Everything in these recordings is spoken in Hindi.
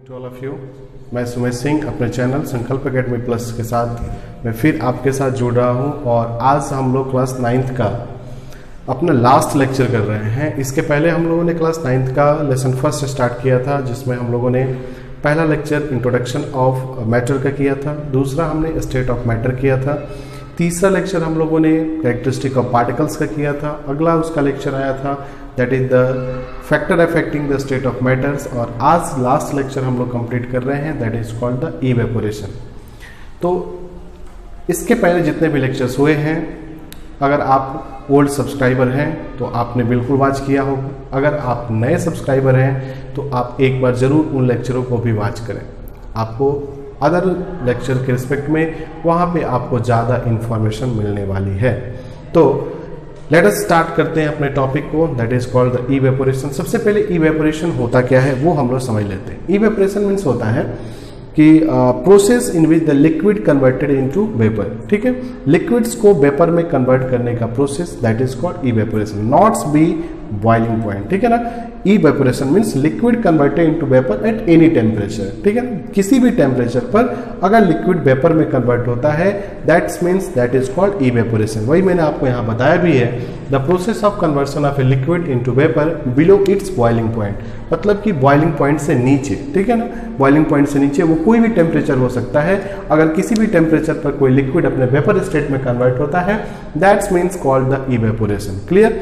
टू ऑल ऑफ यू, मैं सुमेश सिंह अपने चैनल संकल्प एकेडमी प्लस के साथ मैं फिर आपके साथ जुड़ रहा हूं और आज हम लोग क्लास 9th का अपना लास्ट लेक्चर कर रहे हैं। इसके पहले हम लोगों ने क्लास 9th का लेसन फर्स्ट स्टार्ट किया था, जिसमें हम लोगों ने पहला लेक्चर इंट्रोडक्शन ऑफ मैटर का किया था, दूसरा हमने स्टेट ऑफ मैटर किया था, तीसरा लेक्चर हम लोगों ने कैरेक्टरिस्टिक ऑफ पार्टिकल्स का किया था, अगला उसका लेक्चर आया था that is the factor affecting the state of matters, और आज लास्ट लेक्चर हम लोग कंप्लीट कर रहे हैं that is called the evaporation. तो इसके पहले जितने भी लेक्चर्स हुए हैं, अगर आप ओल्ड सब्सक्राइबर हैं तो आपने बिल्कुल वॉच किया होगा, अगर आप नए सब्सक्राइबर हैं तो आप एक बार ज़रूर उन लेक्चरों को भी वॉच करें। आपको अदर लेक्चर के रिस्पेक्ट में वहाँ पे आपको ज़्यादा इन्फॉर्मेशन मिलने वाली है। तो लेट अस स्टार्ट करते हैं अपने टॉपिक को that is called the evaporation. सबसे पहले इवेपोरेशन होता क्या है वो हम लोग समझ लेते हैं। इवेपोरेशन मीन्स होता है कि process in which the liquid converted into vapour. ठीक है, लिक्विड्स को वेपर में कन्वर्ट करने का process that is called evaporation, notes be boiling point. ठीक है ना, evaporation means liquid converted into vapour at any temperature. ठीक है ना, किसी भी टेम्परेचर पर अगर लिक्विड वेपर में कन्वर्ट होता है that's means that is called evaporation. वही मैंने आपको यहाँ बताया भी है, the process of conversion of a liquid into vapour below its boiling point, मतलब कि बॉइलिंग पॉइंट से नीचे। ठीक है ना, बॉइलिंग पॉइंट से नीचे वो कोई भी टेम्परेचर हो सकता है। अगर किसी भी टेम्परेचर पर कोई लिक्विड अपने वेपर स्टेट में कन्वर्ट होता है that's means called the evaporation. Clear?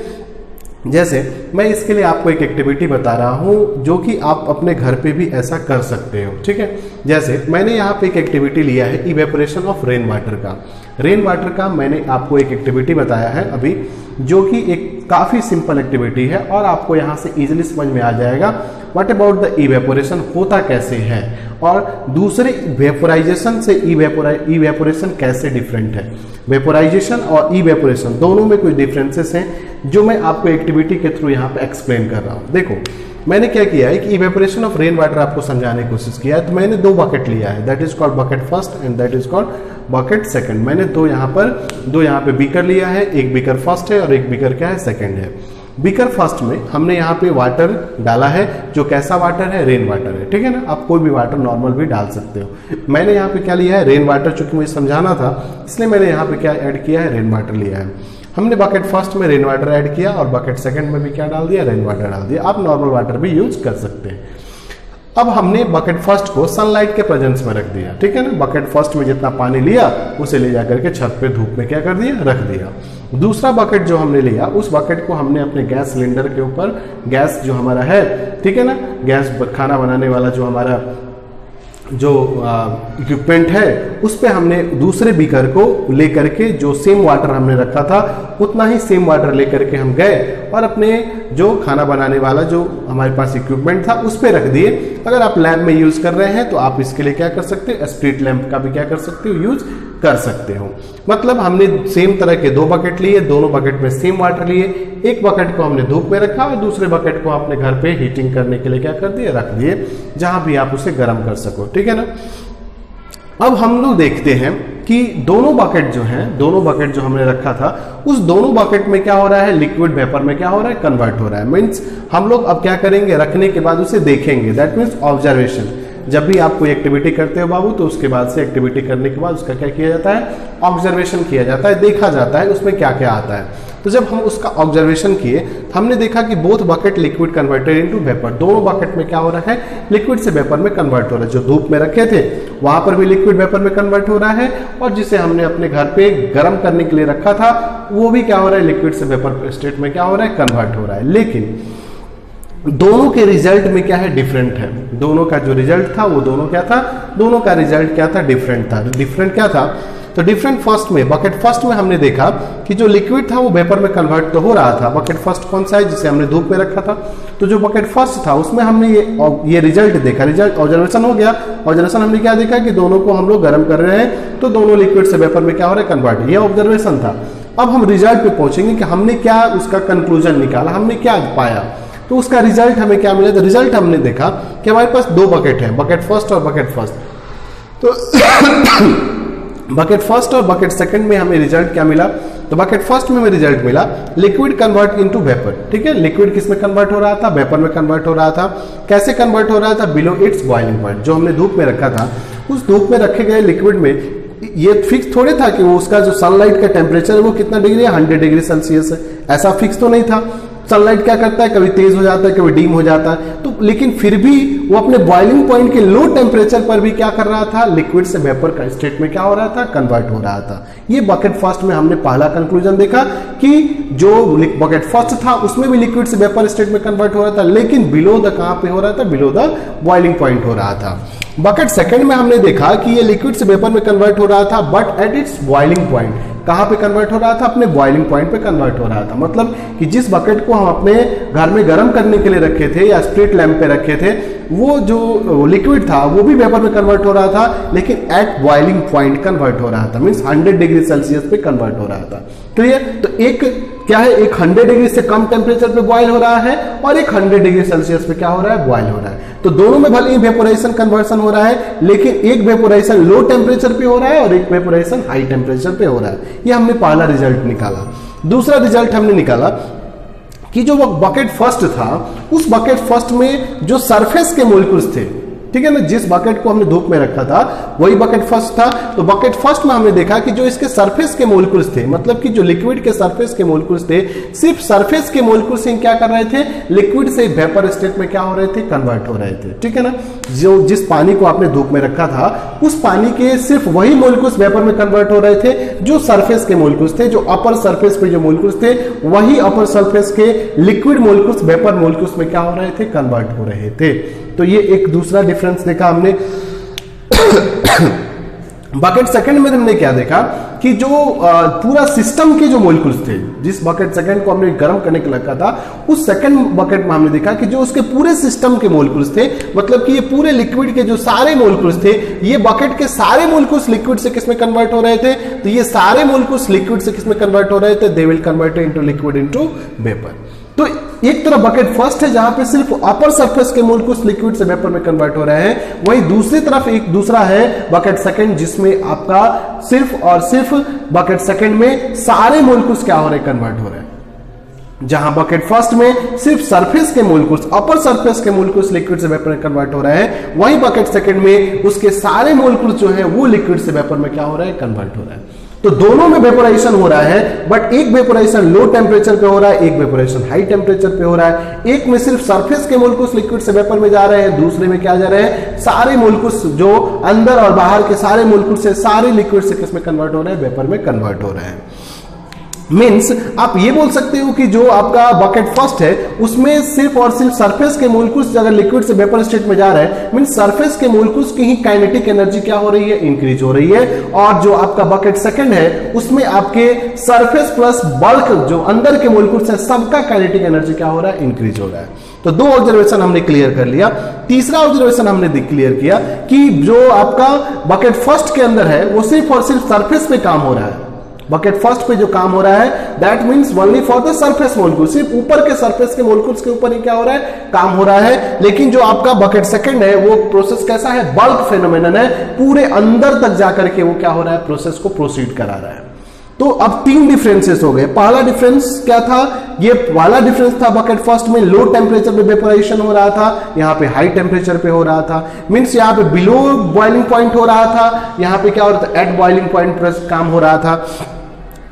जैसे मैं इसके लिए आपको एक एक्टिविटी बता रहा हूं जो कि आप अपने घर पे भी ऐसा कर सकते हो। ठीक है, जैसे मैंने यहाँ पे एक एक्टिविटी लिया है इवेपोरेशन ऑफ रेन वाटर का। रेन वाटर का मैंने आपको एक एक्टिविटी बताया है अभी, जो कि एक काफ़ी सिंपल एक्टिविटी है और आपको यहाँ से इजीली समझ में आ जाएगा व्हाट अबाउट द इवेपोरेशन होता कैसे है और दूसरे वेपोराइजेशन से इवेपोरेशन कैसे डिफरेंट है। वेपोराइजेशन और इवेपोरेशन दोनों में कुछ डिफरेंसेस हैं जो मैं आपको एक्टिविटी के थ्रू यहाँ पे एक्सप्लेन कर रहा हूँ। देखो मैंने क्या किया है कि इवेपोरेशन ऑफ रेन वाटर आपको समझाने की कोशिश किया है। तो मैंने दो बकेट लिया है that is called bucket first and that is called bucket second. मैंने दो यहाँ पे बीकर लिया है, एक बीकर फर्स्ट है और एक बीकर क्या है सेकंड है। बीकर फर्स्ट में हमने यहाँ पे वाटर डाला है, जो कैसा वाटर है, रेन वाटर है। ठीक है ना, आप कोई भी वाटर नॉर्मल भी डाल सकते हो। मैंने यहाँ पे क्या लिया है, रेन वाटर, चूंकि मुझे समझाना था इसलिए मैंने यहाँ पे क्या ऐड किया है, रेन वाटर लिया है। हमने बकेट फर्स्ट में रेन वाटर ऐड किया और बकेट सेकंड में भी क्या डाल दिया, रेन वाटर डाल दिया। आप नॉर्मल वाटर भी यूज कर सकते हैं। अब हमने बकेट फर्स्ट को सनलाइट के प्रेजेंस में रख दिया। ठीक है ना, बकेट फर्स्ट में जितना पानी लिया उसे ले जाकर के छत पे धूप में क्या कर दिया, रख दिया। दूसरा बकेट जो हमने लिया उस बकेट को हमने अपने गैस सिलेंडर के ऊपर, गैस जो हमारा है, ठीक है ना, गैस खाना बनाने वाला जो हमारा जो इक्विपमेंट है उस पे हमने दूसरे बीकर को लेकर के जो सेम वाटर हमने रखा था उतना ही सेम वाटर लेकर के हम गए और अपने जो खाना बनाने वाला जो हमारे पास इक्विपमेंट था उस पे रख दिए। अगर आप लैंप में यूज कर रहे हैं तो आप इसके लिए क्या कर सकते हो, स्ट्रीट लैंप का भी क्या कर सकते हो, यूज कर सकते हो। मतलब हमने सेम तरह के दो बकेट लिए, दोनों बकेट में सेम वाटर लिए, एक बकेट को हमने धूप में रखा और दूसरे बकेट को अपने घर पे हीटिंग करने के लिए क्या कर दिए, रख दिए, जहां भी आप उसे गर्म कर सको। ठीक है ना, अब हम लोग देखते हैं कि दोनों बकेट जो हैं, दोनों बकेट जो हमने रखा था उस दोनों बकेट में क्या हो रहा है, लिक्विड वेपर में क्या हो रहा है, कन्वर्ट हो रहा है। मीन्स हम लोग अब क्या करेंगे, रखने के बाद उसे देखेंगे, दैट मीन्स ऑब्जर्वेशन। जब भी आप कोई एक्टिविटी करते हो बाबू तो उसके बाद से एक्टिविटी करने के बाद उसका क्या किया जाता है, ऑब्जर्वेशन किया जाता है, देखा जाता है उसमें क्या क्या आता है। तो जब हम उसका ऑब्जर्वेशन किए हमने देखा कि both bucket liquid converted into vapour, दोनों बकेट में क्या हो रहा है, लिक्विड से वेपर में कन्वर्ट हो रहा है। जो धूप में रखे थे वहां पर भी लिक्विड वेपर में कन्वर्ट हो रहा है और जिसे हमने अपने घर पे गर्म करने के लिए रखा था वो भी क्या हो रहा है, लिक्विड से वेपर स्टेट में क्या हो रहा है, कन्वर्ट हो रहा है। लेकिन दोनों के रिजल्ट में क्या है, डिफरेंट है। दोनों का जो रिजल्ट था वो दोनों क्या था, दोनों का रिजल्ट क्या था, डिफरेंट था। डिफरेंट क्या था, तो डिफरेंट फर्स्ट में, बकेट फर्स्ट में हमने देखा कि जो लिक्विड था वो वेपर में कन्वर्ट तो हो रहा था। बकेट फर्स्ट कौन सा है, जिसे हमने धूप में रखा था, तो जो बकेट फर्स्ट था उसमें हमने ये रिजल्ट देखा, रिजल्ट ऑब्जर्वेशन हो गया। ऑब्जर्वेशन हमने क्या देखा कि दोनों को हम लोग गर्म कर रहे हैं तो दोनों लिक्विड से वेपर में क्या हो रहा है, कन्वर्ट, ये ऑब्जर्वेशन था। अब हम रिजल्ट पे पहुंचेंगे कि हमने क्या उसका कंक्लूजन निकाला, हमने क्या पाया। तो उसका रिजल्ट हमें क्या मिला, तो रिजल्ट हमने देखा कि हमारे पास दो बकेट है, बकेट फर्स्ट और बकेट फर्स्ट। तो बकेट फर्स्ट और बकेट सेकंड में हमें रिजल्ट क्या मिला तो बकेट फर्स्ट में हमें रिजल्ट मिला लिक्विड कन्वर्ट इनटू वेपर। ठीक है, लिक्विड किस में कन्वर्ट हो रहा था, वेपर में कन्वर्ट हो रहा था। कैसे कन्वर्ट हो रहा था, बिलो इट्स बॉइलिंग पॉइंट। जो हमने धूप में रखा था, उस धूप में रखे गए लिक्विड में ये फिक्स थोड़े था कि वो उसका जो सनलाइट का टेम्परेचर है वो कितना डिग्री है, 100 डिग्री सेल्सियस है, ऐसा फिक्स तो नहीं था। सनलाइट क्या करता है, कभी तेज हो जाता है, कभी डीम हो जाता है, तो लेकिन फिर भी वो अपने बॉइलिंग पॉइंट के लो टेम्परेचर पर भी क्या कर रहा था, लिक्विड से वेपर का स्टेट में क्या हो रहा था, कन्वर्ट हो रहा था। ये बकेट फर्स्ट में हमने पहला कंक्लूजन देखा कि जो बकेट फर्स्ट था उसमें भी लिक्विड से वेपर स्टेट में कन्वर्ट हो रहा था, लेकिन बिलो द कहां पे हो रहा था, बिलो द बॉइलिंग पॉइंट हो रहा था। बकेट सेकंड में हमने देखा कि ये लिक्विड से वेपर में कन्वर्ट हो रहा था, but at its boiling point. कहां पे कन्वर्ट हो रहा था, अपने बॉइलिंग पॉइंट पे कन्वर्ट हो रहा था। मतलब कि जिस बकेट को हम अपने घर में गर्म करने के लिए रखे थे या स्प्रिट लैंप पे रखे थे, वो जो लिक्विड था वो भी वेपर में कन्वर्ट हो रहा था, लेकिन एट बॉइलिंग पॉइंट कन्वर्ट हो रहा था, मींस 100 डिग्री सेल्सियस पे कन्वर्ट हो रहा था। क्लियर? तो एक क्या है, एक 100 डिग्री से कम टेम्परेचर पे बॉयल हो रहा है और एक 100 डिग्री सेल्सियस पे क्या हो रहा है, बॉयल हो रहा है। तो दोनों में भले ही वेपोराइजेशन कन्वर्सन हो रहा है, लेकिन एक वेपोराइजेशन लो टेम्परेचर पे हो रहा है और एक वेपोराइजेशन हाई टेम्परेचर पे हो रहा है। ये हमने पहला रिजल्ट निकाला। दूसरा रिजल्ट हमने निकाला कि जो बकेट फर्स्ट था, उस बकेट फर्स्ट में जो सरफेस के मोलिक्यूल्स थे, ठीक है ना, जिस बकेट को हमने धूप में रखा था वही बकेट फर्स्ट था। तो बकेट फर्स्ट में हमने देखा कि जो इसके सरफेस के मोलिक्यूल्स थे, मतलब कि जो लिक्विड के सरफेस के मोलिक्यूल्स थे, सिर्फ सरफेस के मोलिक्यूल्स से क्या कर रहे थे, लिक्विड से वेपर स्टेट में क्या हो रहे थे, कन्वर्ट हो रहे थे। ठीक है ना, जो जिस पानी को आपने धूप में रखा था, उस पानी के सिर्फ वही मोलिक्यूल्स वेपर में कन्वर्ट हो रहे थे जो सरफेस के मोलिक्यूल्स थे। जो अपर सरफेस पे जो मोलिक्यूल्स थे, वही अपर सरफेस के लिक्विड मोलिक्यूल्स वेपर मोलिक्यूल्स में क्या हो रहे थे, कन्वर्ट हो रहे थे। तो ये एक दूसरा डिफरेंस देखा हमने। बकेट सेकंड में हमने क्या देखा कि जो पूरा सिस्टम के जो मोलिक्यूल्स थे, जिस बकेट सेकंड को हमने गर्म करने के रखा था, उस सेकंड बकेट में हमने देखा कि जो उसके पूरे सिस्टम के मोलिक्यूल्स थे, मतलब कि ये पूरे लिक्विड के जो सारे मोलिक्यूल्स थे, ये बकेट के सारे मोलिक्यूल्स लिक्विड से किसमें कन्वर्ट हो रहे थे, तो ये सारे मोलिक्यूल्स लिक्विड से किसमें कन्वर्ट हो रहे थे, they will convert into liquid into vapour. तो एक तरफ बकेट फर्स्ट है जहां पे सिर्फ अपर सरफेस के मोलिक्यूल्स लिक्विड से वेपर में कन्वर्ट हो रहे हैं, वहीं दूसरी तरफ एक दूसरा है बकेट सेकंड, जिसमें आपका सिर्फ और सिर्फ बकेट सेकंड में सारे मोलिक्यूल्स क्या हो रहे हैं, कन्वर्ट हो रहे हैं। जहां बकेट फर्स्ट में सिर्फ सरफेस के मोलिक्यूल्स, अपर सरफेस के मोलिक्यूल्स लिक्विड से वेपर में कन्वर्ट हो रहे हैं, वहीं बकेट सेकंड में उसके सारे मोलिक्यूल्स जो है वो लिक्विड से वेपर में क्या हो रहा है, कन्वर्ट हो रहा है। तो दोनों में वेपोराइजेशन हो रहा है, बट एक वेपोराइजेशन लो टेम्परेचर पे हो रहा है, एक वेपोराइजेशन हाई टेम्परेचर पे हो रहा है। एक में सिर्फ सरफेस के मोलिक्यूल्स लिक्विड से वेपर में जा रहे हैं, दूसरे में क्या जा रहे हैं, सारे मोलिक्यूल्स जो अंदर और बाहर के सारे मोलिक्यूल्स से सारे लिक्विड से किसमें कन्वर्ट हो रहे हैं, वेपर में कन्वर्ट हो रहे हैं। मीन्स आप ये बोल सकते हो कि जो आपका बकेट फर्स्ट है उसमें सिर्फ और सिर्फ सरफेस के मोलिक्यूल्स अगर लिक्विड से वेपर स्टेट में जा रहे हैं, मीन्स सरफेस के मोलिक्यूल्स की ही काइनेटिक एनर्जी क्या हो रही है, इंक्रीज हो रही है। और जो आपका बकेट सेकंड है उसमें आपके सरफेस प्लस बल्क जो अंदर के मोलिक्यूल्स है, सबका काइनेटिक एनर्जी क्या हो रहा है, इंक्रीज हो रहा है। तो दो ऑब्जर्वेशन हमने क्लियर कर लिया। तीसरा ऑब्जर्वेशन हमने क्लियर किया कि जो आपका बकेट फर्स्ट के अंदर है वो सिर्फ और सिर्फ सरफेस पे काम हो रहा है। बकेट फर्स्ट पे जो काम हो रहा है that means only for the surface molecule, सिर्फ ऊपर के सरफेस के मोलिक्यूल्स के ऊपर ही क्या हो रहा है, काम हो रहा है। लेकिन जो आपका बकेट सेकंड है वो प्रोसेस कैसा है, बल्क फेनोमेनन है, पूरे अंदर तक जाकर के वो क्या हो रहा है, प्रोसेस को प्रोसीड करा रहा है। तो अब तीन डिफरेंसेस हो गए। पहला डिफरेंस क्या था, ये वाला डिफरेंस था बकेट फर्स्ट में लो टेम्परेचर पे वेपोराइजेशन हो रहा था, यहाँ पे हाई टेम्परेचर पे हो रहा था। मींस यहाँ पे बिलो बॉइलिंग पॉइंट हो रहा था, यहाँ पे क्या हो रहा था, एट बॉइलिंग पॉइंट पर काम हो रहा था।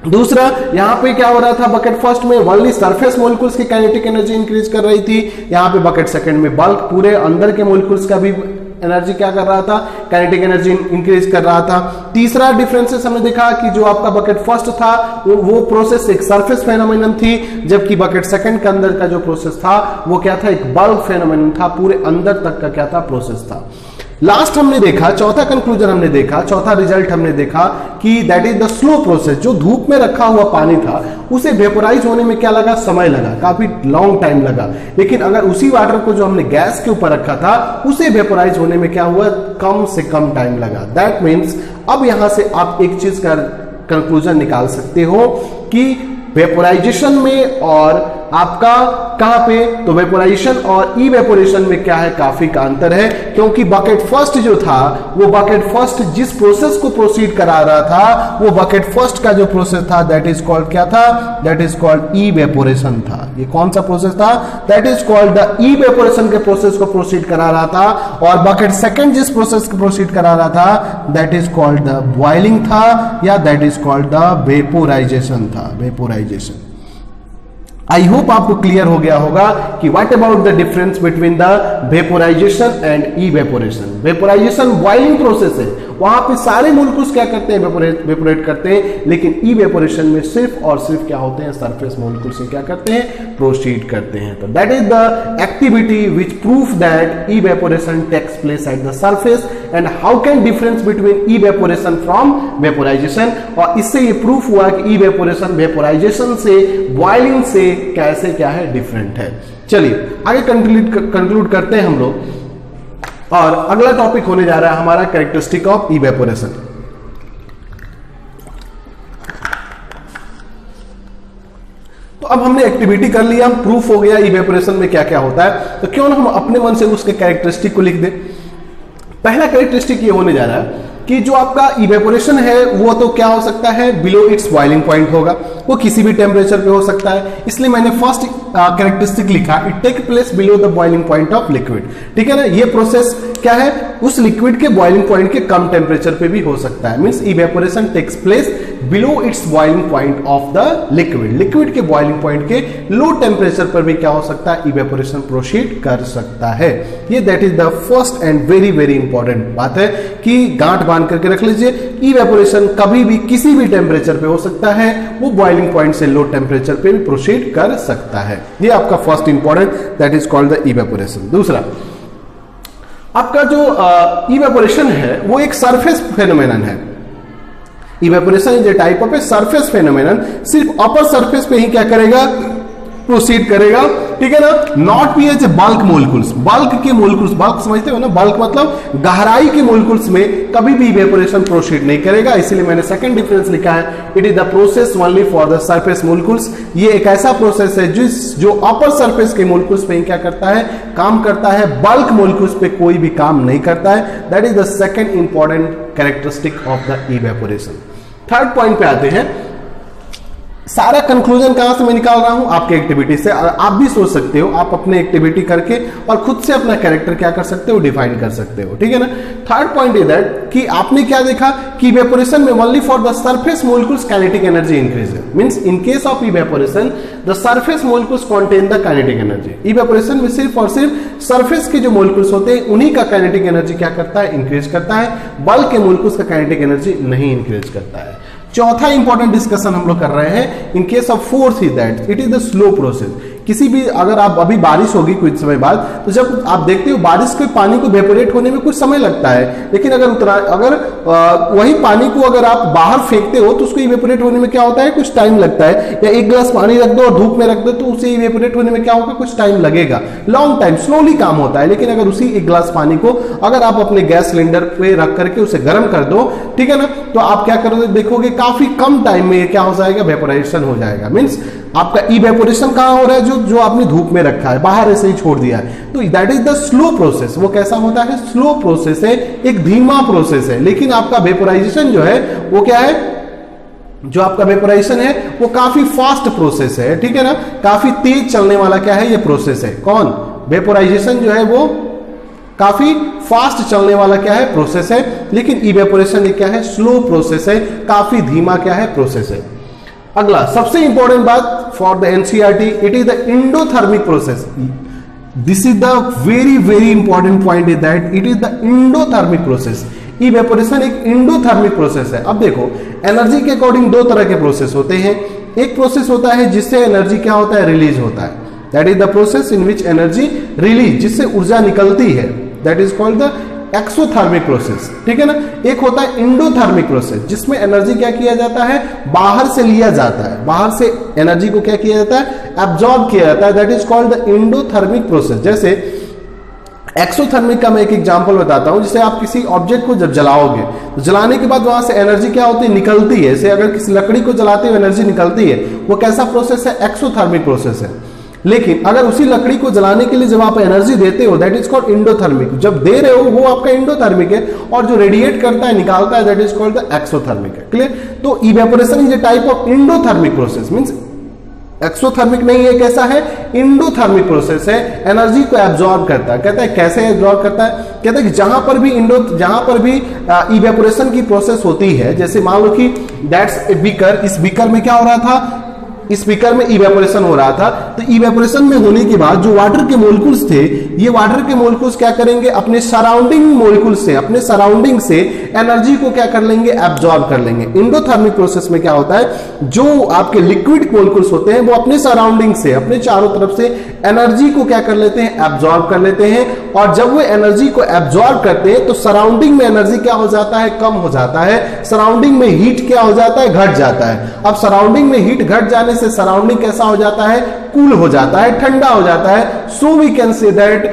दूसरा यहाँ पे क्या हो रहा था, बकेट फर्स्ट में ओनली सरफेस मोलिक्यूल्स की काइनेटिक एनर्जी इंक्रीज कर रही थी, यहाँ पे बकेट सेकंड में बल्क पूरे अंदर के मोलिक्यूल्स का भी एनर्जी क्या कर रहा था, काइनेटिक एनर्जी इंक्रीज कर रहा था। तीसरा डिफरेंसेस हमने देखा कि जो आपका बकेट फर्स्ट था वो प्रोसेस एक सरफेस फेनोमेनन थी, जबकि बकेट सेकंड के अंदर का जो प्रोसेस था वो क्या था, एक बल्क फेनोमेनन था, पूरे अंदर तक का क्या था, प्रोसेस था। लास्ट हमने देखा, चौथा कंक्लूजन हमने देखा, चौथा रिजल्ट हमने देखा कि that is the slow process. जो धूप में रखा हुआ पानी था उसे वेपोराइज होने में क्या लगा, समय लगा, काफी लॉन्ग टाइम लगा। लेकिन अगर उसी वाटर को जो हमने गैस के ऊपर रखा था उसे वेपोराइज होने में क्या हुआ, कम से कम टाइम लगा। दैट मीन्स अब यहां से आप एक चीज का कंक्लूजन निकाल सकते हो कि वेपोराइजेशन में और आपका कहां पे, तो वेपोराइजेशन और इवेपोरेशन में क्या है, काफी का अंतर है, क्योंकि बकेट फर्स्ट जो था वो बकेट फर्स्ट जिस प्रोसेस को प्रोसीड करा रहा था वो बकेट फर्स्ट का जो प्रोसेस था दैट इज कॉल्ड क्या था, दैट इज कॉल्ड इवेपोरेशन था। ये कौन सा प्रोसेस था, that is called the evaporation के प्रोसेस को प्रोसीड करा रहा था, और बकेट सेकंड जिस प्रोसेस को प्रोसीड करा रहा था that is called the boiling था, या that is called the vaporisation था, वेपोराइजेशन। आई होप आपको क्लियर हो गया होगा कि what about the difference between the vaporisation and evaporation. Vaporisation boiling process है, वहां पे सारे मोलिक्यूल्स क्या करते हैं, वेपोरेट करते हैं, लेकिन इवेपोरेशन में सिर्फ और सिर्फ क्या होते हैं, सरफेस मोलिक्यूल्स से क्या करते हैं, प्रोसीड करते हैं। तो that is the activity which proof that evaporation takes place at the surface and how can difference between evaporation from vaporisation. और इससे ये प्रूफ हुआ कि इवेपोरेशन वेपोराइजेशन से, बॉइलिंग से कैसे क्या है, डिफरेंट है। चलिए आगे कंक्लूड करते हैं हम लोग, और अगला टॉपिक होने जा रहा है हमारा कैरेक्टरिस्टिक ऑफ इवेपोरेशन। तो अब हमने एक्टिविटी कर लिया, प्रूफ हो गया इवेपोरेशन में क्या क्या होता है, तो क्यों ना हम अपने मन से उसके कैरेक्टरिस्टिक को लिख दें। पहला कैरेक्टरिस्टिक ये होने जा रहा है कि जो आपका इवेपोरेशन है वो तो क्या हो सकता है, बिलो इट्स बॉइलिंग पॉइंट होगा, वो किसी भी टेम्परेचर पे हो सकता है, इसलिए मैंने फर्स्ट कैरेक्टरिस्टिक लिखा, it take place below the boiling point of liquid. ठीक है ना, ये प्रोसेस क्या है, उस लिक्विड के बॉइलिंग पॉइंट के कम टेम्परेचर पे भी हो सकता है, means evaporation takes place below its boiling point of the liquid. Liquid के बॉइलिंग पॉइंट के लो टेम्परेचर पर भी क्या हो सकता है, इवेपोरेशन प्रोसीड कर सकता है। ये that is the first and very very important बात है कि गांठ बांध करके रख लीजिए, इवेपोरेशन कभी भी किसी भी टेम्परेचर पे हो सकता है, वो बॉइलिंग पॉइंट से लो टेम्परेचर पे भी प्रोसीड कर सकता है। ये आपका first important, that is called the evaporation. दूसरा, आपका जो इवेपोरेशन है वो एक सरफेस फेनोमेनन है। Evaporation is a type of a surface phenomenon, सिर्फ अपर सरफेस पे ही क्या करेगा, प्रोसीड करेगा। ठीक है ना, not be as a bulk molecules, bulk के मोलिक्यूल्स, बल्क समझते हो ना, बल्क मतलब गहराई के मोलिक्यूल्स में कभी भी इवेपोरेशन प्रोसीड नहीं करेगा, इसीलिए मैंने सेकंड डिफरेंस लिखा है, it is the process only for the surface molecules. ये एक ऐसा प्रोसेस है जो अपर सरफेस के मोलिक्यूल्स पे क्या करता है, काम करता है, बल्क मोलिक्यूल्स पे कोई भी काम नहीं करता है। That is the second important characteristic of the evaporation. Third point पे आते हैं, सारा कंक्लूजन कहां से मैं निकाल रहा हूं, आपके एक्टिविटी से। आप भी सोच सकते हो, आप अपने एक्टिविटी करके और खुद से अपना कैरेक्टर क्या कर सकते हो, डिफाइन कर सकते हो। ठीक है ना, थर्ड पॉइंट इज दैट कि आपने क्या देखा कि इवेपोरेशन में only for the surface molecules kinetic energy increase है, means in case of evaporation the surface molecules contain the kinetic energy. Evaporation में सिर्फ और सिर्फ सरफेस के जो मोलिक्यूल्स होते हैं उन्हीं का काइनेटिक एनर्जी क्या करता है, इंक्रीज करता है, बल्क के मोलिक्यूल्स का काइनेटिक एनर्जी नहीं इंक्रीज करता है। चौथा इंपॉर्टेंट डिस्कशन हम लोग कर रहे हैं इन case of fourth is that it is the slow process. किसी भी, अगर आप अभी बारिश होगी कुछ समय बाद, तो जब आप देखते हो बारिश के पानी को वेपोरेट होने में कुछ समय लगता है, लेकिन अगर वही पानी को अगर आप बाहर फेंकते हो तो उसको इवेपोरेट होने में क्या होता है, कुछ टाइम लगता है। या एक गिलास पानी रख दो और धूप में रख दो तो उसे इवेपोरेट होने में क्या होगा, कुछ टाइम लगेगा, लॉन्ग टाइम, स्लोली काम होता है। लेकिन अगर उसी एक गिलास पानी को अगर आप अपने गैस सिलेंडर पे रख करके उसे गर्म कर दो, ठीक है ना, तो आप क्या करोगे, देखोगे काफी कम टाइम में ये क्या हो जाएगा, वेपोराइजेशन हो जाएगा। मींस आपका इवेपोरेशन कहां हो रहा है, जो आपने धूप में रखा है, बाहर ऐसे ही छोड़ दिया है, तो that is the slow process. वो कैसा होता है, स्लो प्रोसेस है, एक धीमा प्रोसेस है। लेकिन आपका वेपोराइजेशन जो है वो क्या है, जो आपका वेपोराइजेशन है वो काफी फास्ट प्रोसेस है। ठीक है ना, काफी तेज चलने वाला क्या है, ये प्रोसेस है। कौन, वेपोराइजेशन जो है वो काफी फास्ट चलने वाला क्या है, प्रोसेस है। लेकिन इवेपोरेशन ये क्या है, स्लो प्रोसेस है, काफी धीमा क्या है, प्रोसेस है। अगला सबसे इंपॉर्टेंट बात for the NCERT, it is the endothermic process. This is the very very important point is that it is the endothermic process. Evaporation एक एंडोथर्मिक प्रोसेस है। अब देखो, एनर्जी के अकॉर्डिंग दो तरह के प्रोसेस होते हैं। एक प्रोसेस होता है जिससे एनर्जी क्या होता है, रिलीज होता है, that is the process in which energy release, जिससे ऊर्जा निकलती है, that is called the exothermic process. ठीक है ना, एक होता है एंडोथर्मिक प्रोसेस जिसमें एनर्जी क्या किया जाता है, बाहर से लिया जाता है, बाहर से एनर्जी को क्या किया जाता है, एब्जॉर्ब किया जाता है, that is called the endothermic process. जैसे एक्सोथर्मिक का मैं एक एग्जांपल बताता हूं, जैसे आप किसी ऑब्जेक्ट को जब जलाओगे तो जलाने के बाद वहां से एनर्जी क्या होती है, निकलती है। जैसे अगर किसी लकड़ी को जलाते हुए एनर्जी निकलती है, वो कैसा प्रोसेस है, एक्सोथर्मिक प्रोसेस है। लेकिन अगर उसी लकड़ी को जलाने के लिए जब आप एनर्जी देते हो, दैट इज कॉल्ड इंडोथर्मिक। जब दे रहे हो वो आपका इंडोथर्मिक है, और जो रेडिएट करता है, निकालता है, that is called the exothermic है। क्लियर? तो evaporation is a type of endothermic process, means exothermic नहीं है, कैसा है? इंडोथर्मिक प्रोसेस है, एनर्जी को एब्जॉर्ब करता है। कहता है कैसे एब्जॉर्ब करता है? कहता है कि जहां पर भी इवेपोरेशन की प्रोसेस होती है, जैसे मान लो कि दैट्स ए बीकर, इस बीकर में क्या हो रहा था? इस बीकर में इवेपोरेशन हो रहा था। तो इवेपोरेशन में होने के बाद जो वाटर के मोलिक्यूल्स थे, ये वाटर के मोलिक्यूल्स क्या करेंगे? अपने सराउंडिंग मोलिक्यूल से, अपने सराउंडिंग से एनर्जी को क्या कर लेंगे? एब्जॉर्ब कर लेंगे। इंडोथर्मिक प्रोसेस में क्या होता है? जो आपके लिक्विड मोलिक्यूल्स होते हैं वो अपने सराउंडिंग से, अपने चारों तरफ से एनर्जी को क्या कर लेते हैं? एब्जॉर्ब कर लेते हैं। और जब वो एनर्जी को एब्जॉर्ब करते हैं तो सराउंडिंग में एनर्जी क्या हो जाता है? कम हो जाता है। सराउंडिंग में हीट क्या हो जाता है? घट जाता है। अब सराउंडिंग में हीट घट जाने से सराउंडिंग कैसा हो जाता है? कूल हो जाता है, ठंडा हो जाता है। So we can say that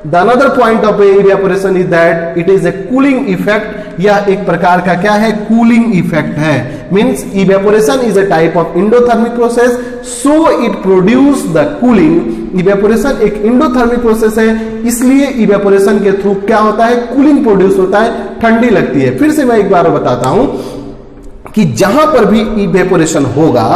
the another point of evaporation is that it is a cooling effect. यह एक प्रकार का क्या है? कूलिंग इफेक्ट है। Means evaporation is a type of endothermic process, so it produce the cooling. Evaporation एक इंडोथर्मिक प्रोसेस है, इसलिए इवेपोरेशन के थ्रू क्या होता है? कूलिंग प्रोड्यूस होता है, ठंडी लगती है। फिर से मैं एक बार बताता हूं कि जहां पर भी इवेपोरेशन होगा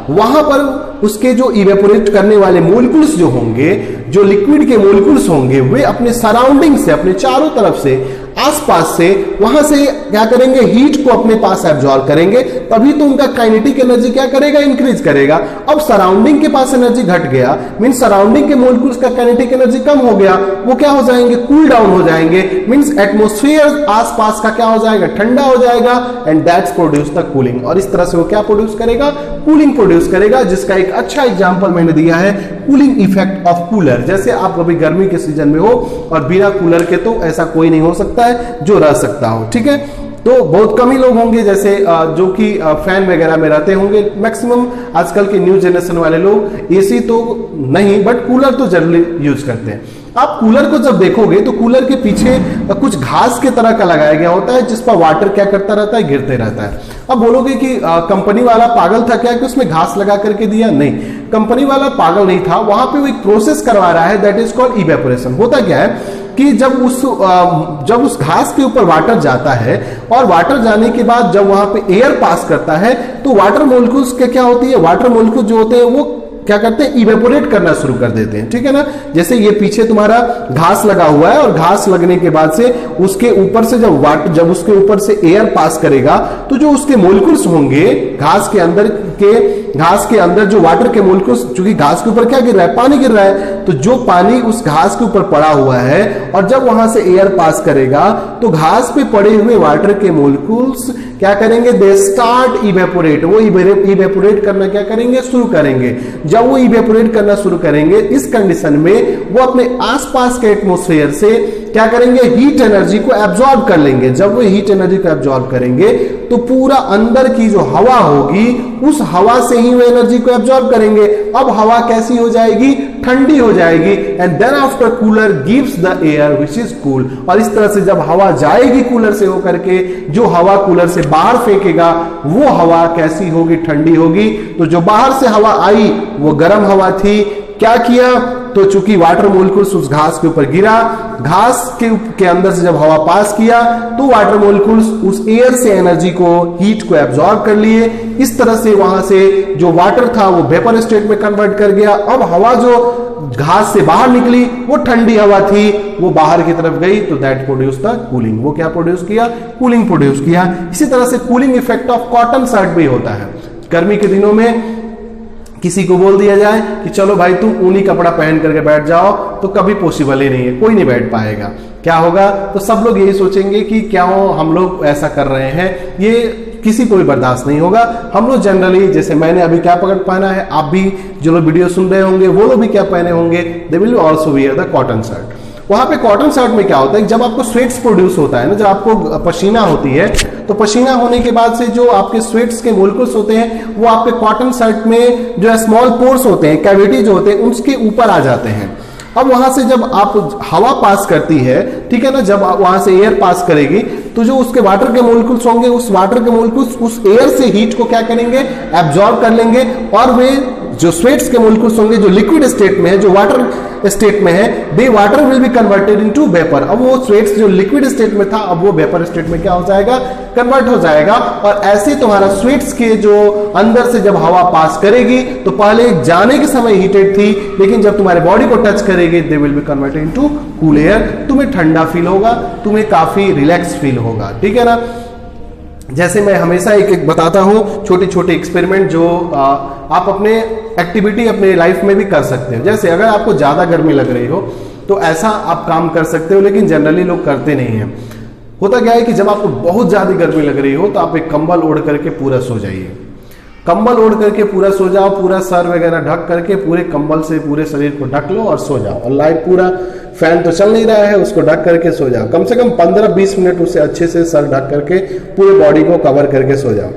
वहां पर उसके जो इवेपोरेट करने वाले मोलिक्यूल्स जो होंगे, जो लिक्विड के मोलिक्यूल्स होंगे, वे अपने सराउंडिंग से, अपने चारों तरफ से, आसपास से, वहां से क्या करेंगे? हीट को अपने पास एब्जॉर्ब करेंगे, तभी तो उनका काइनेटिक एनर्जी क्या करेगा? इंक्रीज करेगा। अब सराउंडिंग के पास एनर्जी घट गया, मींस सराउंडिंग के मोलिक्यूल्स का काइनेटिक एनर्जी कम हो गया, वो क्या हो जाएंगे? कूल डाउन हो जाएंगे। मींस एटमॉस्फेयर आसपास का क्या हो जाएगा? ठंडा हो जाएगा, and that's produce the cooling. और इस तरह से वो क्या प्रोड्यूस करेगा? कूलिंग प्रोड्यूस करेगा, जिसका एक अच्छा एग्जांपल मैंने दिया है, कूलिंग इफेक्ट ऑफ कूलर। जैसे आप कभी गर्मी के सीजन में हो और बिना कूलर के तो ऐसा कोई नहीं हो सकता है जो रह सकता हो, ठीक है? तो बहुत कम ही लोग होंगे जैसे जो कि फैन वगैरह में रहते होंगे। मैक्सिमम आजकल के न्यू जनरेशन वाले लोग एसी तो नहीं, बट कूलर तो जनरली यूज करते हैं। आप कूलर को जब देखोगे तो कूलर के पीछे कुछ घास के तरह का लगाया गया होता है, जिस पर वाटर क्या करता रहता है? गिरते रहता है। अब बोलोगे कि कंपनी वाला पागल था क्या कि उसमें घास लगा करके दिया? नहीं, कंपनी वाला पागल नहीं था। वहां पे वो एक प्रोसेस करवा रहा है, दैट इज कॉल्ड इवेपोरेशन। होता क्या है कि जब उस घास के ऊपर वाटर जाता है, और वाटर जाने के बाद जब वहां पे एयर पास करता है, तो वाटर मोलिक्यूल्स के क्या होती है? वाटर मोलिक्यूल्स जो होते हैं वो क्या करते हैं? इवेपोरेट करना शुरू कर देते हैं, ठीक है ना? जैसे ये पीछे तुम्हारा घास लगा हुआ है, और घास लगने के बाद से उसके ऊपर से जब उसके ऊपर से एयर पास करेगा, तो जो उसके मोलिक्यूल्स होंगे घास के अंदर जो वाटर के मोलिक्यूल्स, चूंकि घास के ऊपर क्या गिर रहा है? पानी गिर रहा है, तो जो पानी उस घास के ऊपर पड़ा हुआ है, और जब वहां से एयर पास करेगा तो घास पे पड़े हुए वाटर के मोलिक्यूल्स क्या करेंगे? They start evaporate. वो इवेपोरेट करना क्या करेंगे? शुरू करेंगे। जब वो इवेपोरेट करना शुरू करेंगे, इस कंडीशन में वो अपने आसपास के एटमॉस्फेयर से क्या करेंगे? हीट एनर्जी को एब्जॉर्ब कर लेंगे। जब वो हीट एनर्जी को एब्जॉर्ब करेंगे तो पूरा अंदर की जो हवा होगी, उस हवा से ही वो एनर्जी को एब्जॉर्ब करेंगे। अब हवा कैसी हो जाएगी? ठंडी हो जाएगी। And then after cooler gives the air which is cool. और इस तरह से जब हवा जाएगी कूलर से होकर के, जो हवा कूलर से बाहर फेंकेगा वो हवा कैसी होगी? ठंडी होगी। तो जो बाहर से हवा आई वो गर्म हवा थी। क्या किया? तो चूंकि वाटर मोलिक्यूल्स उस घास के ऊपर गिरा, घास के अंदर से जब हवा पास किया तो वाटर मोलिक्यूल्स उस एयर से एनर्जी को, हीट को एब्जॉर्ब कर लिए। इस तरह से वहां से जो वाटर था वो वेपर स्टेट में कन्वर्ट कर गया। अब हवा जो घास से बाहर निकली वो ठंडी हवा थी, वो बाहर की तरफ गई, तो दैट प्रोड्यूस द कूलिंग। वो क्या प्रोड्यूस किया? कूलिंग प्रोड्यूस किया। इसी तरह से cooling effect of cotton shirt भी होता है। गर्मी के दिनों में किसी को बोल दिया जाए कि चलो भाई तुम ऊनी कपड़ा पहन करके बैठ जाओ, तो कभी पॉसिबल ही नहीं है, कोई नहीं बैठ पाएगा। क्या होगा? तो सब लोग यही सोचेंगे कि क्या हम लोग ऐसा कर रहे हैं, ये किसी को भी बर्दाश्त नहीं होगा। हम लोग जनरली, जैसे मैंने अभी क्या पहना है, आप भी जो लोग वीडियो सुन रहे होंगे वो लोग भी क्या पहने होंगे? They will also wear the cotton shirt. वहां पे कॉटन शर्ट में क्या होता है? जब आपको स्वेट्स प्रोड्यूस होता है ना, जब आपको पसीना होती है, तो पसीना होने के बाद से जो आपके स्वेट्स के मोलिक्यूल्स होते हैं वो आपके कॉटन शर्ट में जो है स्मॉल पोर्स होते हैं, कैविटी जो होते हैं, उसके ऊपर आ जाते हैं। अब वहां से जब आप हवा पास करती है, ठीक है ना, जब वहां से एयर पास करेगी, तो जो उसके वाटर के मोलिक्यूल्स होंगे, उस वाटर के मोलिक्यूल्स उस एयर से हीट को क्या करेंगे? एब्जॉर्ब कर लेंगे, और वे जो स्वेट्स के मोलिक्यूल्स होंगे जो लिक्विड स्टेट में है, जो वाटर स्टेट में है, the water will be converted into vapour. अब वो स्वेट्स जो लिक्विड स्टेट में था अब वो वेपर स्टेट में क्या हो जाएगा, कन्वर्ट हो जाएगा। और ऐसे तुम्हारा स्वेट्स के जो अंदर से जब हवा पास करेगी तो पहले जाने के समय हीटेड थी, लेकिन जब तुम्हारे बॉडी को टच करेगी they will be converted into cool air. तुम्हें ठंडा फील होगा, तुम्हें काफी रिलैक्स फील होगा, ठीक है ना। जैसे मैं हमेशा एक बताता हूं छोटे छोटे एक्सपेरिमेंट जो आप अपने एक्टिविटी अपने लाइफ में भी कर सकते हो। जैसे अगर आपको ज्यादा गर्मी लग रही हो तो ऐसा आप काम कर सकते हो, लेकिन जनरली लोग करते नहीं है। होता क्या है कि जब आपको बहुत ज्यादा गर्मी लग रही हो तो आप एक कंबल ओढ़ करके पूरा सो जाइए। कंबल ओढ़ करके पूरा सो जाओ, पूरा सर वगैरह ढक करके पूरे कंबल से पूरे शरीर को ढक लो और सो जाओ। और लाइट पूरा फैन तो चल नहीं रहा है, उसको ढक करके सो जाओ। कम से कम 15-20 मिनट उसे अच्छे से सर ढक करके पूरे बॉडी को कवर करके सो जाओ।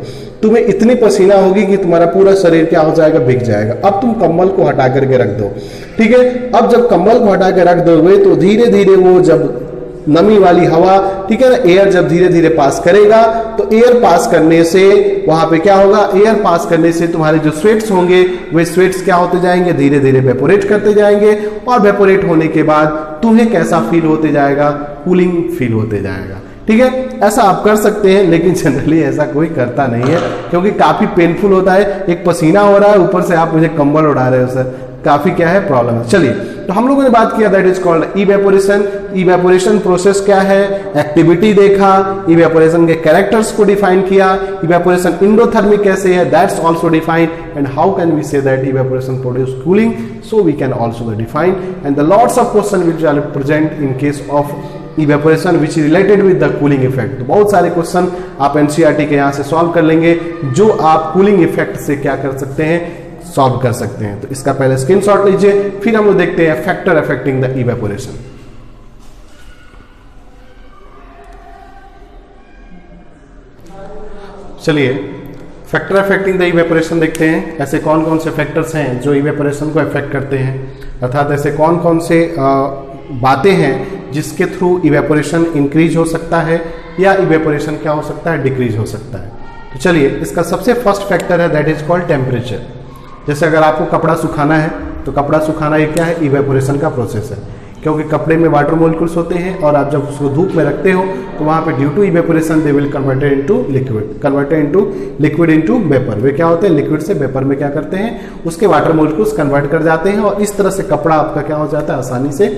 तुम्हें इतनी पसीना होगी कि तुम्हारा पूरा शरीर क्या हो जाएगा, भीग जाएगा। अब तुम कंबल को हटा करके रख दो, ठीक है। अब जब कंबल को हटा के रख दोगे तो धीरे धीरे वो जब नमी वाली हवा, ठीक है ना, एयर जब धीरे धीरे पास करेगा तो एयर पास करने से वहां पे क्या होगा, एयर पास करने से तुम्हारे जो स्वेट्स होंगे वे स्वेट्स क्या होते जाएंगे, धीरे धीरे वेपोरेट करते जाएंगे। और वेपोरेट होने के बाद तुम्हें कैसा फील होते जाएगा, कूलिंग फील होते जाएगा, ठीक है। ऐसा आप कर सकते हैं, लेकिन जनरली ऐसा कोई करता नहीं है क्योंकि काफी पेनफुल होता है। एक पसीना हो रहा है, ऊपर से आप मुझे कंबल उड़ा रहे हो सर, काफी क्या है प्रॉब्लम है। चलिए, तो हम लोगों ने बात किया that is called evaporation. Evaporation process क्या है, एक्टिविटी देखा, इवेपोरेशन के कैरेक्टर्स को डिफाइन किया, इवेपोरेशन एंडोथर्मिक कैसे है that's also defined, and how can we say that evaporation produce cooling, so we can also define, and the lots of question which are present in case of evaporation which related with the cooling effect. तो बहुत सारे क्वेश्चन आप एनसीईआरटी के यहाँ से सॉल्व कर लेंगे जो आप कूलिंग इफेक्ट से क्या कर सकते हैं, सॉल्व कर सकते हैं। तो इसका पहले स्क्रीनशॉट लीजिए, फिर हम लोग देखते हैं फैक्टर अफेक्टिंग द इवेपोरेशन। चलिए, फैक्टर अफेक्टिंग द इवेपोरेशन देखते हैं। ऐसे कौन कौन से फैक्टर्स हैं जो इवेपोरेशन को अफेक्ट करते हैं, अर्थात ऐसे कौन कौन से बातें हैं जिसके थ्रू इवेपोरेशन इंक्रीज हो सकता है या इवेपोरेशन क्या हो सकता है, डिक्रीज हो सकता है। तो चलिए, इसका सबसे फर्स्ट फैक्टर है दैट इज कॉल्ड टेम्परेचर। जैसे अगर आपको कपड़ा सुखाना है तो कपड़ा सुखाना ये क्या है, इवेपोरेशन का प्रोसेस है, क्योंकि कपड़े में वाटर मोलिक्यूल्स होते हैं और आप जब उसको धूप में रखते हो तो वहां पे due to evaporation they will converted into liquid, converted into liquid into vapour. वे क्या होते हैं, लिक्विड से वेपर में क्या करते हैं, उसके वाटर मोलिक्यूल्स कन्वर्ट कर जाते हैं और इस तरह से कपड़ा आपका क्या हो जाता है, आसानी से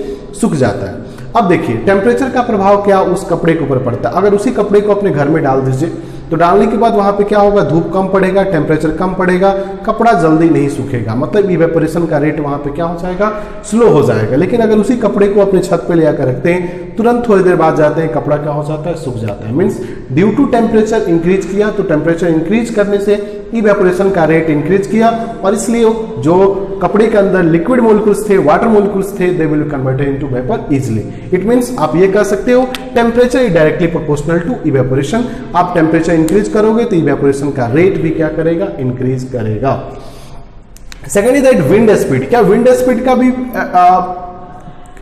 सूख जाता है। अब देखिए, टेम्परेचर का प्रभाव क्या उस कपड़े के ऊपर पड़ता है। अगर उसी कपड़े को अपने घर में डाल दीजिए तो डालने के बाद वहां पे क्या होगा, धूप कम पड़ेगा, टेम्परेचर कम पड़ेगा, कपड़ा जल्दी नहीं सूखेगा, मतलब इवेपोरेशन का रेट वहां पे क्या हो जाएगा, स्लो हो जाएगा। लेकिन अगर उसी कपड़े को अपने छत पे ले आकर रखते हैं, तुरंत थोड़ी देर बाद जाते हैं, कपड़ा क्या हो जाता है, सूख जाता है। Means due to temperature increase किया, तो टेम्परेचर इंक्रीज करने से इवेपोरेशन का रेट इंक्रीज किया और इसलिए जो कपड़े के अंदर लिक्विड मोलिक्यूल्स थे, वाटर मोलिक्यूल्स थे, they will converted into vapour easily. It means आप ये कह सकते हो temperature is directly proportional to evaporation. आप टेम्परेचर इंक्रीज करोगे तो इवेपोरेशन का रेट भी क्या करेगा, इंक्रीज करेगा। Second is that wind speed. क्या विंड स्पीड का भी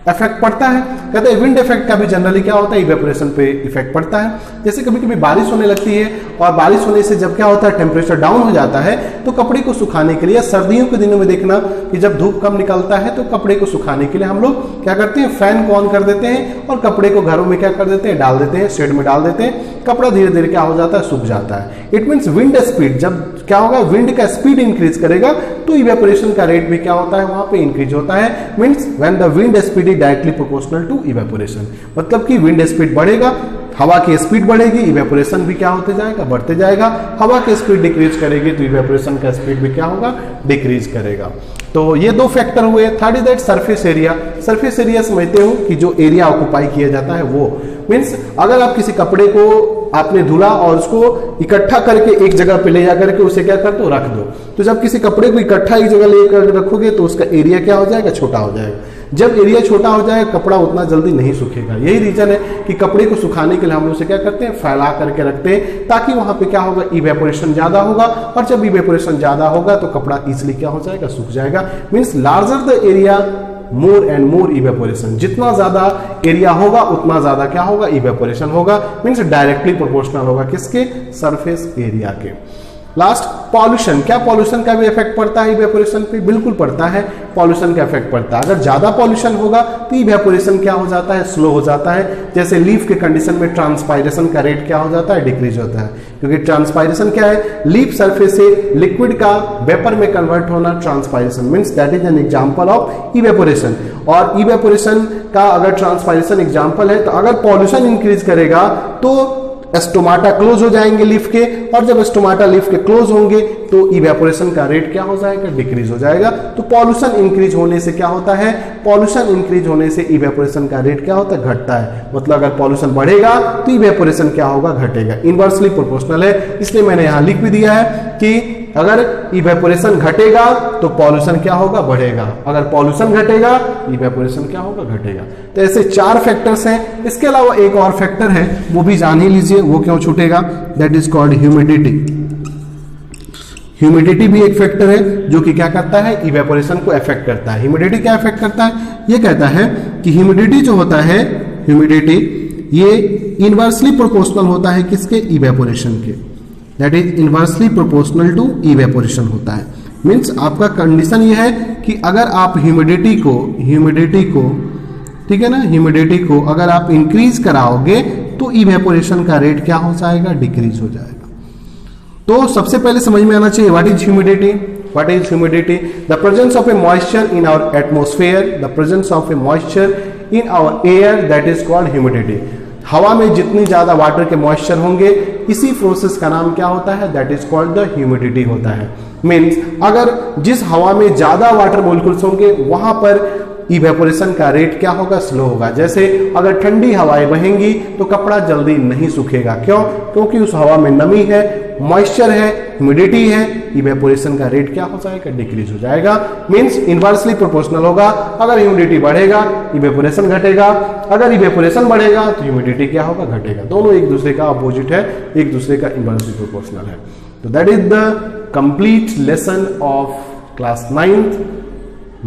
इफेक्ट पड़ता है? कहते हैं विंड इफेक्ट का भी जनरली क्या होता है, इवेपोरेशन पे इफेक्ट पड़ता है। जैसे कभी कभी बारिश होने लगती है और बारिश होने से जब क्या होता है, टेम्परेचर डाउन हो जाता है, तो कपड़े को सुखाने के लिए, सर्दियों के दिनों में देखना कि जब धूप कम निकलता है तो कपड़े को सुखाने के लिए हम लोग क्या करते हैं, फैन को ऑन कर देते हैं और कपड़े को घरों में क्या कर देते हैं, डाल देते हैं, शेड में डाल देते हैं, कपड़ा धीरे धीरे क्या हो जाता है, सूख जाता है। इट मीन्स विंड स्पीड, जब क्या होगा, विंड का स्पीड इंक्रीज करेगा तो इवेपोरेशन का रेट भी क्या होता है, वहां पे इंक्रीज होता है। Means when the wind speed is directly proportional to evaporation, मतलब कि विंड स्पीड बढ़ेगा, हवा की स्पीड बढ़ेगी, इवेपोरेशन भी क्या होते जाएगा, बढ़ते जाएगा। हवा की स्पीड डिक्रीज करेगी तो इवेपोरेशन का स्पीड भी क्या होगा, डिक्रीज करेगा। तो ये दो फैक्टर हुए। Third is that surface area. Surface area समझते हो कि जो एरिया ऑक्युपाई किया जाता है वो, मीन्स अगर आप किसी कपड़े को आपने धुला और उसको इकट्ठा करके एक जगह पे ले जा करके उसे क्या कर दो, रख दो, तो जब किसी कपड़े को इकट्ठा एक जगह लेकर रखोगे तो उसका एरिया क्या हो जाएगा, छोटा हो जाएगा। जब एरिया छोटा हो जाएगा कपड़ा उतना जल्दी नहीं सूखेगा। यही रीजन है कि कपड़े को सुखाने के लिए हम उसे क्या करते हैं, फैला करके रखते हैं, ताकि वहां पे क्या होगा, इवेपोरेशन ज्यादा होगा और जब इवेपोरेशन ज्यादा होगा तो कपड़ा इजिली क्या हो जाएगा, सूख जाएगा। Means larger the area more and more evaporation. जितना ज्यादा एरिया होगा उतना ज्यादा क्या होगा, इवेपोरेशन होगा। मीन्स डायरेक्टली प्रोपोर्शनल होगा किसके, सरफेस एरिया के। लास्ट पॉल्यूशन, क्या पॉल्यूशन का भी इफेक्ट पड़ता है इवेपोरेशन पे? बिल्कुल पड़ता है, पॉल्यूशन का इफेक्ट पड़ता है। अगर ज्यादा पॉल्यूशन होगा तो इवेपोरेशन क्या हो जाता है? स्लो हो जाता है। जैसे लीफ के कंडीशन में ट्रांसपायरेशन का रेट क्या हो जाता है? डिक्रीज होता है, क्योंकि ट्रांसपायरेशन क्या है? लीफ सरफेस से लिक्विड का वेपर में कन्वर्ट होना transpiration means that is an example of evaporation. और इवेपोरेशन का अगर ट्रांसपायरेशन एग्जांपल है, तो अगर पॉल्यूशन इंक्रीज करेगा तो स्टोमाटा क्लोज हो जाएंगे लीफ के, और जब स्टोमाटा लीफ के क्लोज होंगे तो इवेपोरेशन का रेट क्या हो जाएगा? डिक्रीज हो जाएगा। तो पॉल्यूशन इंक्रीज होने से क्या होता है? पॉल्यूशन इंक्रीज होने से इवेपोरेशन का रेट क्या होता है? घटता है। मतलब अगर पॉल्यूशन बढ़ेगा तो इवेपोरेशन क्या होगा? घटेगा। इनवर्सली प्रोपोर्शनल है, इसलिए मैंने यहां लिख भी दिया है कि अगर इवेपोरेशन घटेगा तो पॉल्यूशन क्या होगा? बढ़ेगा। अगर पॉल्यूशन घटेगा इवेपोरेशन क्या होगा? घटेगा। तो ऐसे 4 फैक्टर्स हैं। इसके अलावा एक और फैक्टर है, वो भी जान ही लीजिए, वो क्यों छूटेगा? That is called humidity. Humidity भी एक फैक्टर है जो कि क्या करता है? इवेपोरेशन को अफेक्ट करता है। ह्यूमिडिटी क्या अफेक्ट करता है? ये कहता है कि ह्यूमिडिटी जो होता है, ह्यूमिडिटी ये इनवर्सली प्रोपोर्शनल होता है किसके? इवेपोरेशन के। That is inversely proportional to evaporation होता है। मीन्स आपका कंडीशन ये है कि अगर आप ह्यूमिडिटी को ठीक है ना, ह्यूमिडिटी को अगर आप इंक्रीज कराओगे तो इवेपोरेशन का रेट क्या हो जाएगा? डिक्रीज हो जाएगा। तो सबसे पहले समझ में आना चाहिए what is humidity. What is humidity? The presence of a moisture in our atmosphere, the presence of a moisture in our air, that is called humidity. हवा में जितनी ज्यादा वाटर के मॉइस्चर होंगे, इसी प्रोसेस का नाम क्या होता है? That is called the humidity होता है। मीन्स अगर जिस हवा में ज्यादा वाटर मॉलिक्यूल्स होंगे वहां पर इवेपोरेशन का रेट क्या होगा? स्लो होगा। जैसे अगर ठंडी हवाएं बहेंगी तो कपड़ा जल्दी नहीं सूखेगा। क्यों? क्योंकि उस हवा में नमी है, मॉइस्चर है, ह्यूमिडिटी है, इवेपोरेशन का रेट क्या हो जाएगा? डिक्रीज हो जाएगा। मींस इनवर्सली प्रोपोर्शनल होगा। अगर ह्यूमिडिटी बढ़ेगा इवेपोरेशन घटेगा, अगर इवेपोरेशन बढ़ेगा तो ह्यूमिडिटी क्या होगा? घटेगा। दोनों एक दूसरे का अपोजिट है, एक दूसरे का इनवर्सली प्रोपोर्शनल है। तो that is the complete lesson of class 9th,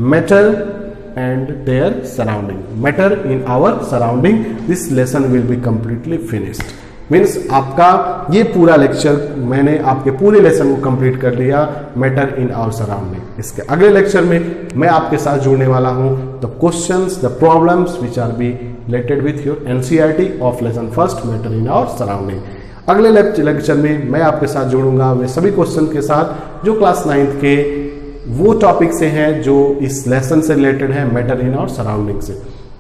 matter and their surrounding, matter in our surrounding. This lesson will be completely finished. Means आपका ये पूरा लेक्चर मैंने आपके पूरे लेसन को कंप्लीट कर दिया, मैटर इन आवर सराउंडिंग। इसके अगले लेक्चर में मैं आपके साथ जुड़ने वाला हूँ the questions, the problems which are be related with your NCERT of lesson first, matter in our surrounding. अगले लेक्चर में मैं आपके साथ जुड़ूंगा वे सभी क्वेश्चन के साथ जो क्लास 9th के वो टॉपिक से हैं जो इस लेसन से रिलेटेड है, मैटर इन और सराउंडिंग से।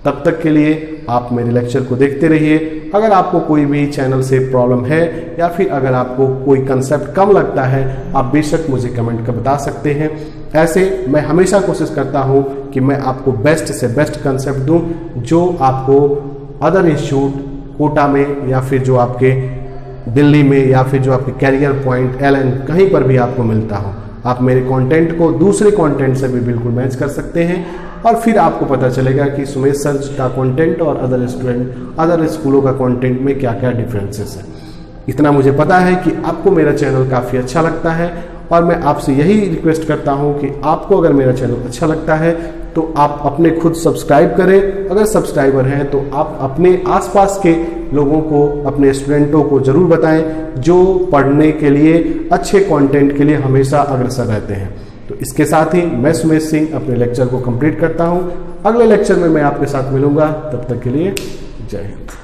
तब तक के लिए आप मेरे लेक्चर को देखते रहिए। अगर आपको कोई भी चैनल से प्रॉब्लम है या फिर अगर आपको कोई कंसेप्ट कम लगता है, आप बेशक मुझे कमेंट कर बता सकते हैं। ऐसे मैं हमेशा कोशिश करता हूं कि मैं आपको बेस्ट से बेस्ट कंसेप्ट दूं जो आपको अदर इंस्टीट्यूट कोटा में या फिर जो आपके दिल्ली में या फिर जो आपके कैरियर पॉइंट LN कहीं पर भी आपको मिलता हो। आप मेरे कंटेंट को दूसरे कंटेंट से भी बिल्कुल मैच कर सकते हैं और फिर आपको पता चलेगा कि सुमेश सर का कंटेंट और अदर स्कूलों का कंटेंट में क्या क्या डिफरेंसेस है। इतना मुझे पता है कि आपको मेरा चैनल काफ़ी अच्छा लगता है और मैं आपसे यही रिक्वेस्ट करता हूं कि आपको अगर मेरा चैनल अच्छा लगता है तो आप अपने खुद सब्सक्राइब करें। अगर सब्सक्राइबर हैं तो आप अपने आसपास के लोगों को, अपने स्टूडेंटों को ज़रूर बताएं जो पढ़ने के लिए, अच्छे कंटेंट के लिए हमेशा अग्रसर रहते हैं। तो इसके साथ ही मैं सुमेश सिंह अपने लेक्चर को कंप्लीट करता हूं। अगले लेक्चर में मैं आपके साथ मिलूंगा, तब तक के लिए जय हिंद।